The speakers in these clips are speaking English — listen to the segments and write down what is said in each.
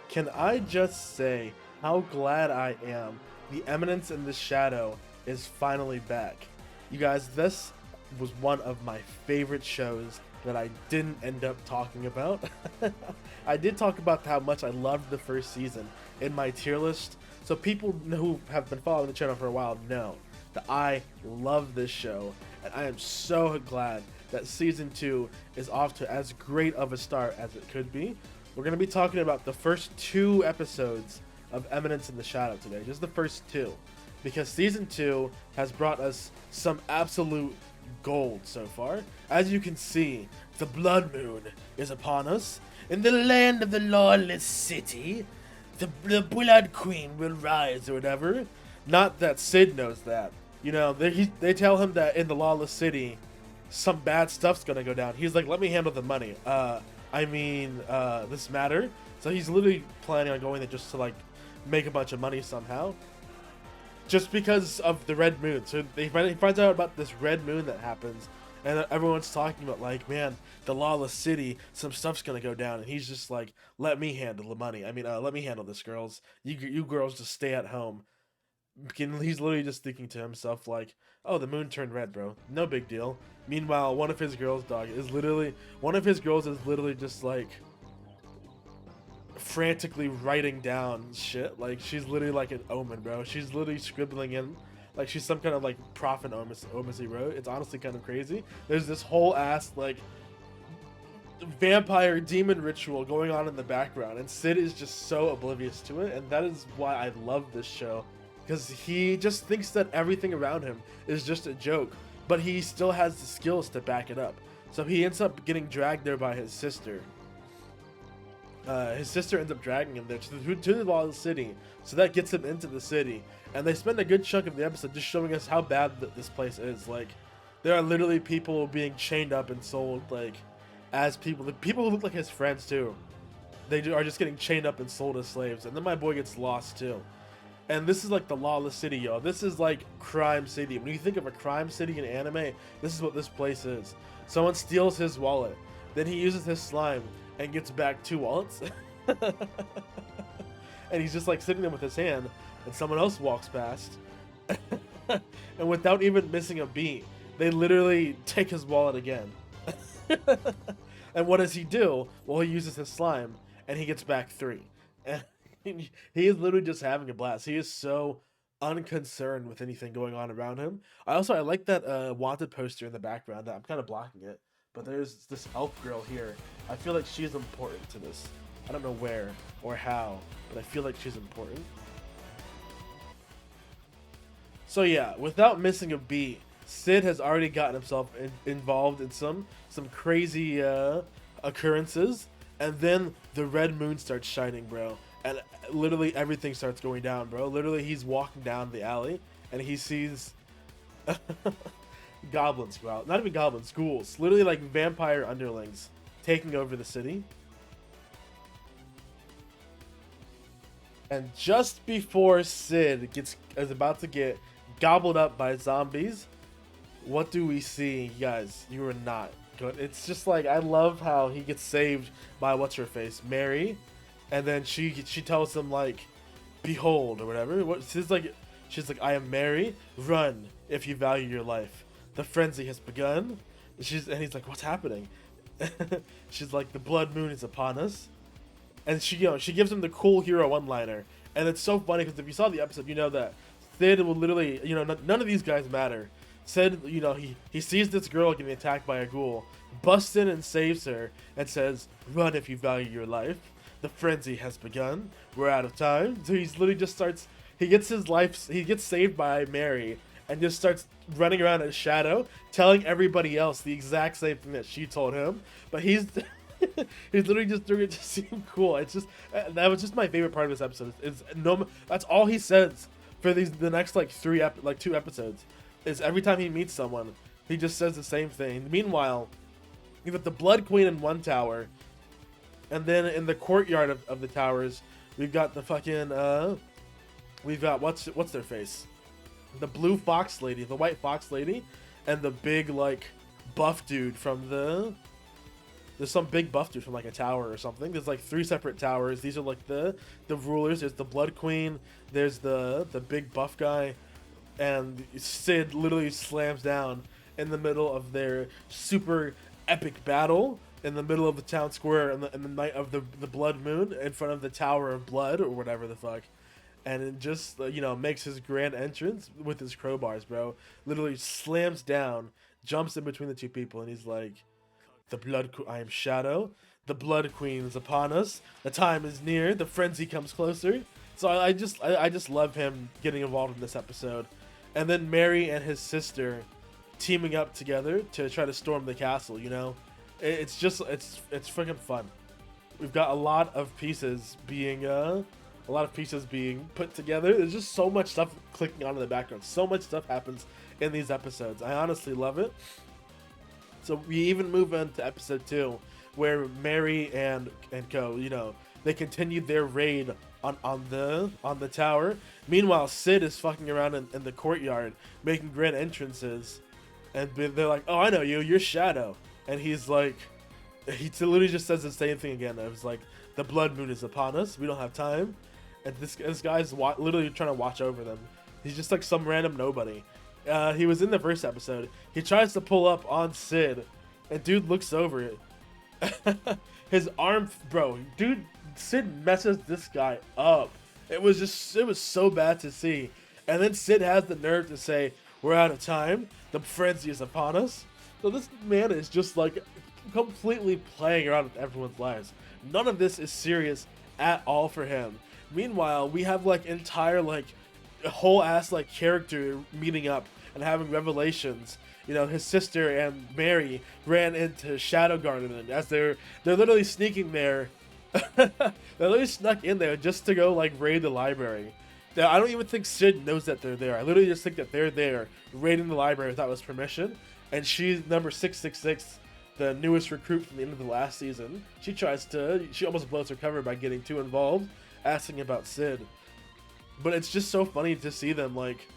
Can I just say how glad I am the Eminence in the Shadow is finally back? You guys, this was one of my favorite shows that I didn't end up talking about. I did talk about how much I loved the first season in my tier list, so people who have been following the channel for a while know that I love this show, and I am so glad that season 2 is off to as great of a start as it could be. We're going to be talking about the first 2 episodes of Eminence in the Shadow today, just the first 2, because season 2 has brought us some absolute gold so far. As you can see, the blood moon is upon us. In the land of the lawless city, the blood queen will rise or whatever. Not that Sid knows that. You know, they tell him that in the lawless city, some bad stuff's gonna go down. He's like, let me handle the money. This matter. So he's literally planning on going there just to like make a bunch of money somehow. Just because of the red moon. So he finds out about this red moon that happens, and everyone's talking about like, man, the lawless city, some stuff's gonna go down, and he's just like, let me handle the money. Let me handle this, girls. You girls just stay at home. He's literally just thinking to himself like, oh, the moon turned red, bro. No big deal. Meanwhile, one of his girls is literally just like frantically writing down shit. Like, she's literally like an omen, bro. She's literally scribbling in like she's some kind of like prophet omen he wrote. It's honestly kind of crazy. There's this whole ass like vampire demon ritual going on in the background, and Sid is just so oblivious to it, and that is why I love this show, because he just thinks that everything around him is just a joke, but he still has the skills to back it up. So he ends up getting dragged there by his sister. His sister ends up dragging him there to the lawless city, so that gets him into the city. And they spend a good chunk of the episode just showing us how bad this place is. Like, there are literally people being chained up and sold, like, as people. The people who look like his friends too, are just getting chained up and sold as slaves. And then my boy gets lost too. And this is like the lawless city, yo. This is like crime city. When you think of a crime city in anime, this is what this place is. Someone steals his wallet, then he uses his slime and gets back 2 wallets. And he's just like sitting there with his hand, and someone else walks past. And without even missing a beat, they literally take his wallet again. And what does he do? Well, he uses his slime, and he gets back 3. And he is literally just having a blast. He is so unconcerned with anything going on around him. I like that wanted poster in the background. I'm kind of blocking it, but there's this elf girl here. I feel like she's important to this. I don't know where or how, but I feel like she's important. So yeah, without missing a beat, Sid has already gotten himself involved in some crazy occurrences, and then the red moon starts shining, bro. And literally everything starts going down, bro. Literally, he's walking down the alley, and he sees goblins go out. Not even goblins, ghouls. Literally, like, vampire underlings taking over the city. And just before Sid is about to get gobbled up by zombies, what do we see? Guys, you are not good. It's just like, I love how he gets saved by what's-her-face, Mary. And then she tells him like, behold, or whatever. She's like, I am Mary. Run if you value your life. The frenzy has begun. And he's like, what's happening? She's like, the blood moon is upon us. And she gives him the cool hero one-liner. And it's so funny because if you saw the episode, you know that Sid will literally, none of these guys matter. Sid, he sees this girl getting attacked by a ghoul, busts in and saves her, and says, run if you value your life. The frenzy has begun. We're out of time. So he's literally just he gets saved by Mary and just starts running around in shadow, telling everybody else the exact same thing that she told him. But he's literally just doing it to seem cool. It's just, that was just my favorite part of this episode. That's all he says for the next like 2 episodes, is every time he meets someone, he just says the same thing. Meanwhile, you got the Blood Queen in one tower, and then in the courtyard of the towers, we've got the fucking, we've got, what's their face? The blue fox lady, the white fox lady, and the big, like, buff dude from the There's some big buff dude from like a tower or something. There's like 3 separate towers. These are like the rulers. There's the Blood Queen. There's the big buff guy, and Sid literally slams down in the middle of their super epic battle in the middle of the town square in the night of the blood moon in front of the Tower of Blood or whatever the fuck. And it just, makes his grand entrance with his crowbars, bro. Literally slams down, jumps in between the two people, and he's like, I am Shadow. The Blood Queen is upon us. The time is near. The frenzy comes closer. So I just love him getting involved in this episode. And then Mary and his sister teaming up together to try to storm the castle, It's freaking fun. We've got a lot of pieces being put together. There's just so much stuff clicking on in the background. So much stuff happens in these episodes. I honestly love it. So we even move into episode 2, where Mary and Co, they continued their raid on the tower. Meanwhile, Sid is fucking around in the courtyard, making grand entrances, and they're like, "Oh, I know you. You're Shadow." And he's like, he literally just says the same thing again. It was like, "The blood moon is upon us. We don't have time." And this guy's literally trying to watch over them. He's just like some random nobody. He was in the first episode. He tries to pull up on Sid, and dude looks over it. His arm, bro, dude, Sid messes this guy up. It was so bad to see. And then Sid has the nerve to say, "We're out of time. The frenzy is upon us." So this man is just like completely playing around with everyone's lives. None of this is serious at all for him. Meanwhile, we have like entire like whole ass like character meeting up and having revelations. His sister and Mary ran into Shadow Garden as they're literally sneaking there. They literally snuck in there just to go like raid the library. Now, I don't even think Sid knows that they're there. I literally just think that they're there raiding the library without his permission. And she's number 666, the newest recruit from the end of the last season. She almost blows her cover by getting too involved, asking about Sid. But it's just so funny to see them, like,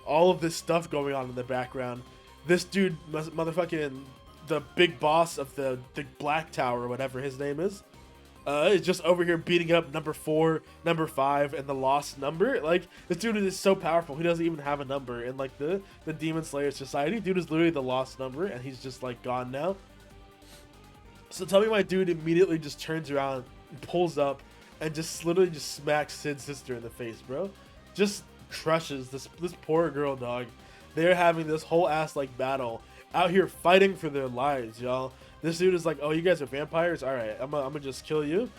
all of this stuff going on in the background. This dude, motherfucking, the big boss of the Black Tower, or whatever his name is just over here beating up number 4, number 5, and the Lost Number. Like, this dude is so powerful, he doesn't even have a number in, like, the Demon Slayer Society. Dude is literally the Lost Number, and he's just, like, gone now. So tell me my dude immediately just turns around, pulls up, and just literally just smacks Sid's sister in the face, bro. Just crushes this poor girl, dog. They're having this whole ass like battle out here fighting for their lives, y'all. This dude is like, "Oh, you guys are vampires? All right, I'm gonna just kill you."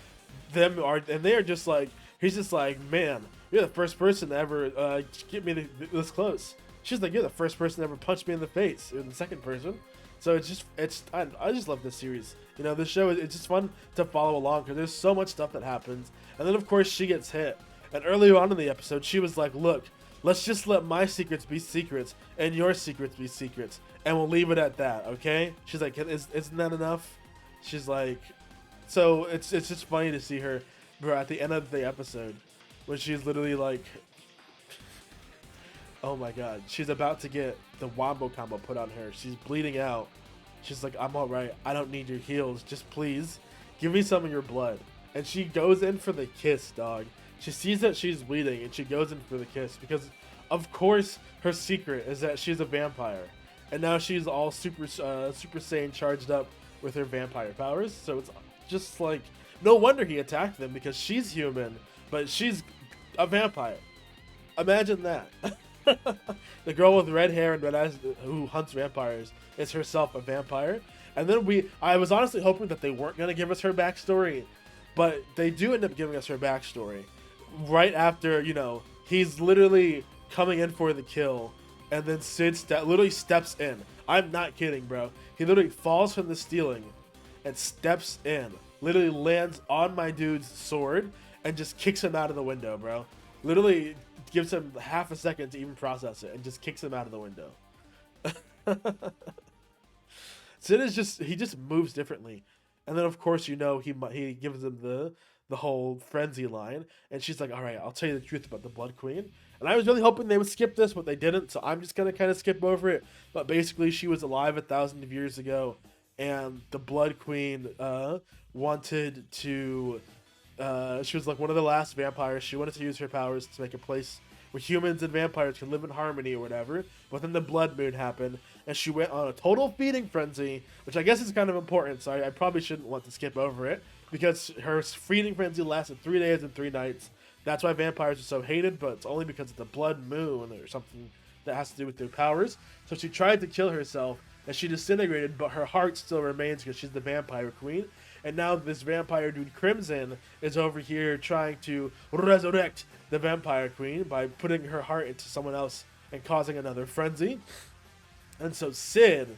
And they are just like, he's just like, "Man, you're the first person to ever get me this close." She's like, "You're the first person to ever punch me in the face." In the second person. So I just love this series. This show, it's just fun to follow along because there's so much stuff that happens. And then of course she gets hit. And early on in the episode, she was like, "Look, let's just let my secrets be secrets and your secrets be secrets, and we'll leave it at that, okay?" She's like, "Isn't that enough?" She's like, so it's just funny to see her, bro, at the end of the episode, when she's literally like, oh my god, she's about to get the wombo combo put on her. She's bleeding out. She's like, "I'm alright. I don't need your heals. Just please give me some of your blood." And she goes in for the kiss, dog. She sees that she's bleeding and she goes in for the kiss because, of course, her secret is that she's a vampire. And now she's all Super Saiyan charged up with her vampire powers. So it's just like, no wonder he attacked them because she's human, but she's a vampire. Imagine that. The girl with red hair and red eyes who hunts vampires is herself a vampire. And then I was honestly hoping that they weren't going to give us her backstory, but they do end up giving us her backstory. Right after, he's literally coming in for the kill, and then Sid literally steps in. I'm not kidding, bro. He literally falls from the ceiling and steps in. Literally lands on my dude's sword and just kicks him out of the window, bro. Literally gives him half a second to even process it and just kicks him out of the window. Sid he just moves differently. And then of course, he gives him the whole frenzy line, and she's like, "All right, I'll tell you the truth about the Blood Queen." And I was really hoping they would skip this, but they didn't, so I'm just gonna kind of skip over it. But basically, she was alive 1,000 years ago, and the Blood Queen wanted to. She was like one of the last vampires. She wanted to use her powers to make a place where humans and vampires can live in harmony or whatever. But then the Blood Moon happened, and she went on a total feeding frenzy, which I guess is kind of important. So I probably shouldn't want to skip over it because her feeding frenzy lasted 3 days and 3 nights. That's why vampires are so hated, but it's only because of the Blood Moon or something that has to do with their powers. So she tried to kill herself, and she disintegrated, but her heart still remains because she's the vampire queen. And now this vampire dude Crimson is over here trying to resurrect the vampire queen by putting her heart into someone else and causing another frenzy. And so Sid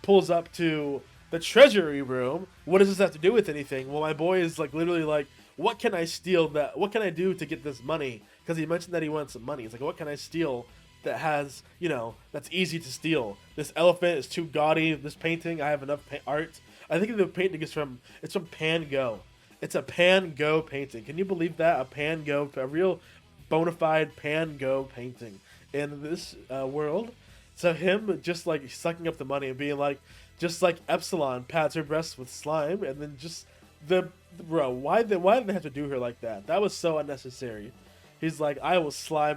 pulls up to the treasury room. What does this have to do with anything? Well, my boy is like literally like, what can I steal that? What can I do to get this money? Because he mentioned that he wants some money. He's like, what can I steal that has, you know, that's easy to steal? This elephant is too gaudy. This painting, I have enough art. I think the painting is from Pan Go. It's a Pan Go painting. Can you believe that? A Pan Go, a real bona fide Pan Go painting in this world. So him just like sucking up the money and being like, just like Epsilon pats her breasts with slime, and then just bro, why did they have to do her like that? That was so unnecessary. He's like, I will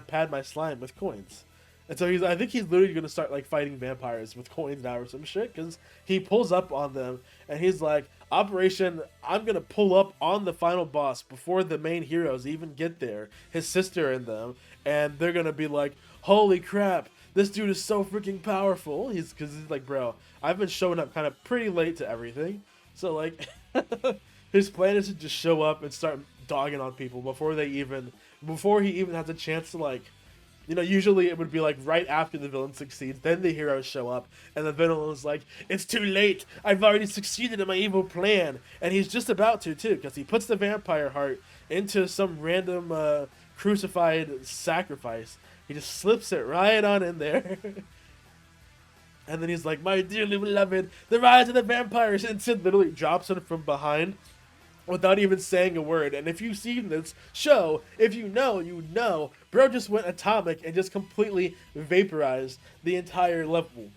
pad my slime with coins. And so I think he's literally going to start like fighting vampires with coins now or some shit, because he pulls up on them and he's like, Operation, I'm going to pull up on the final boss before the main heroes even get there, his sister and them, and they're going to be like, holy crap, this dude is so freaking powerful. Because he's like, bro, I've been showing up kind of pretty late to everything. So like, his plan is to just show up and start dogging on people before he even has a chance to like, you know, usually it would be like right after the villain succeeds, then the heroes show up, and the villain is like, it's too late, I've already succeeded in my evil plan. And he's just about to too, because he puts the vampire heart into some random crucified sacrifice. He just slips it right on in there. And then he's like, my dearly beloved, the rise of the vampires, and Sid literally drops him from behind without even saying a word. And if you've seen this show, if you know, bro just went atomic and just completely vaporized the entire level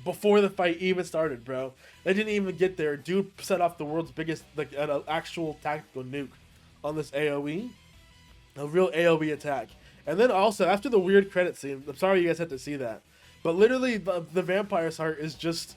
before the fight even started, bro. They didn't even get there. Dude set off the world's biggest, like, an actual tactical nuke on this AoE. A real AoE attack. And then also, after the weird credit scene, I'm sorry you guys had to see that, but literally the vampire's heart is just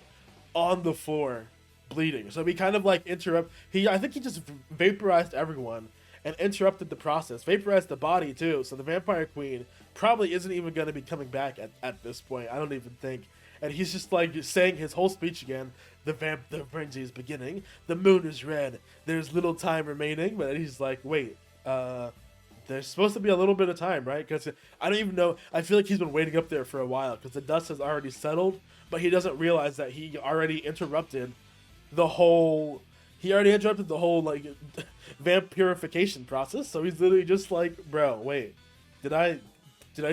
on the floor, bleeding. So he kind of like I think he just vaporized everyone and interrupted the process, vaporized the body too. So the vampire queen probably isn't even going to be coming back at this point, I don't even think. And he's just like saying his whole speech again. The frenzy is beginning, the moon is red, there's little time remaining. But he's like, wait, there's supposed to be a little bit of time, right? Because I don't even know, I feel like he's been waiting up there for a while because the dust has already settled, but he doesn't realize that he already interrupted the whole like vamp purification process. So he's literally just like, bro, wait, did I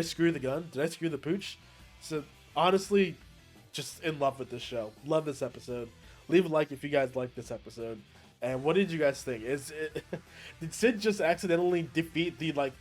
screw the gun? Did I screw the pooch? So honestly, just in love with this show. Love this episode. Leave a like if you guys like this episode. And what did you guys think? Did Sid just accidentally defeat the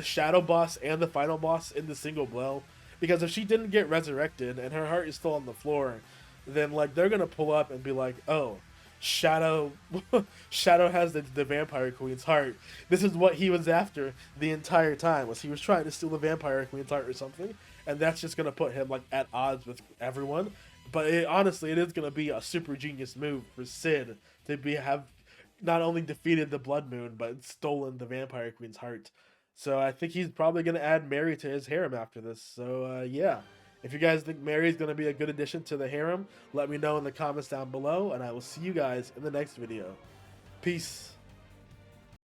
shadow boss and the final boss in the single blow? Because if she didn't get resurrected and her heart is still on the floor, then like they're gonna pull up and be like, oh, Shadow has the vampire queen's heart. This is what he was after the entire time, was he was trying to steal the vampire queen's heart or something. And that's just gonna put him like at odds with everyone. But honestly, it is gonna be a super genius move for Sid to have not only defeated the Blood Moon, but stolen the vampire queen's heart. So I think he's probably gonna add Mary to his harem after this. So yeah. If you guys think Mary's going to be a good addition to the harem, let me know in the comments down below, and I will see you guys in the next video. Peace.